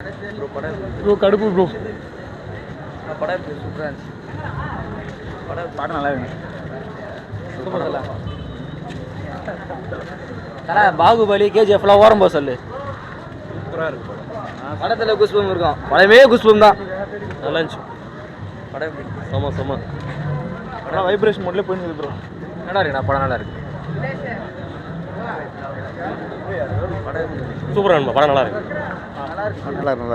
Bro கடுப்பு bro. படம் சூப்பராக இருந்துச்சு. பாடம் நல்லா இருக்கு. பாகுபலி கேஜிஎஃப்லாம் ஓரம் போக சொல்லு. சூப்பராக இருக்கு படத்தில் குஷ்பம் இருக்கும். படமே குஷ்பம் தான். நல்லா இருந்துச்சு படம் செம படம் வைப்ரேஷன் மோட்லேயே போயிருந்தது ப்ரோ. நல்லா இருக்குண்ணா, படம் நல்லா இருக்கு. சூப்பராக இருக்கும் படம் நல்லா இருக்கு. நல்லா இருக்கு.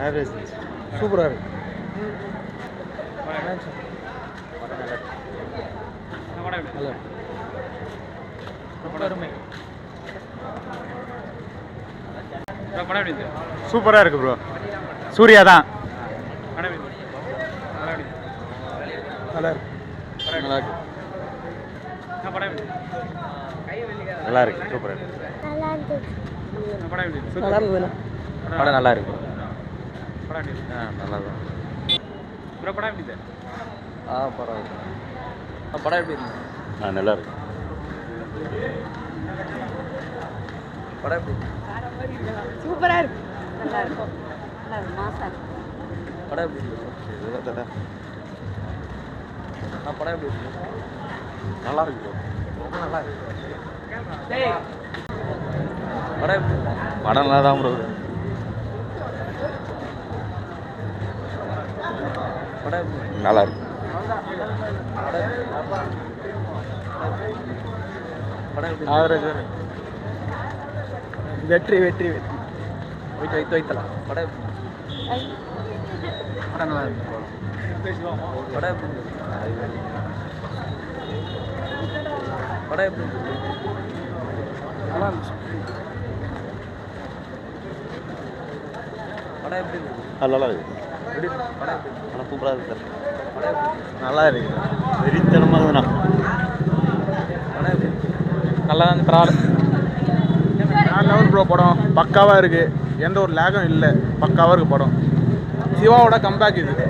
ஆவரேஜ் சூப்பராக இருக்கு. சூப்பராக இருக்கு ப்ரோ. சூர்யா தான் நல்லா இருக்கு. நல்லா இருக்கு. சூப்பராக இருக்கு. படம் நல்லா இருக்கு. நல்லா தான். பரவாயில்ல. படம் எப்படி இருக்கு? நல்லா இருக்கு. படம் எப்படி இருக்கு? சூப்பராக இருக்கு. நல்லா இருக்கும். நல்லா இருக்கு. மாசா இருக்கு. படம் எப்படி இருக்கு? படம் எப்படி இருக்கு? நல்லா இருக்கு ப்ரோ. நல்லா இருக்கு. படம் எப்படி இருக்கு? படம் நல்லா தான் ப்ரோ. படம் எப்படி இருக்கு? நல்லா இருக்கு. படம் எப்படி ஆவரேஜ். வெற்றி வைத்தலாம். படம் எப்படி இருக்கு? படம் நல்லா இருக்கு. படம் எப்படி இருக்கு? படம் எப்படி இருக்கு? நல்லா இருந்துச்சு. படம் எப்படி இருக்கு? நல்லா இருக்கு. எப்படி இருக்கு? படம் எப்படி இருக்கு? ஆனால் சூப்பராக இருக்கு சார். படம் எப்படி இருக்கு? நல்லா இருக்கு. வெறித்தனமாக இருக்குண்ணா. படம் எப்படி இருக்கு? நல்லா தான் பரவாயில்ல. Level bro. படம் பக்காவாக இருக்குது. எந்த ஒரு லேகும் இல்லை. பக்காவாக இருக்குது படம். சிவாவோட கம்பேக் இது.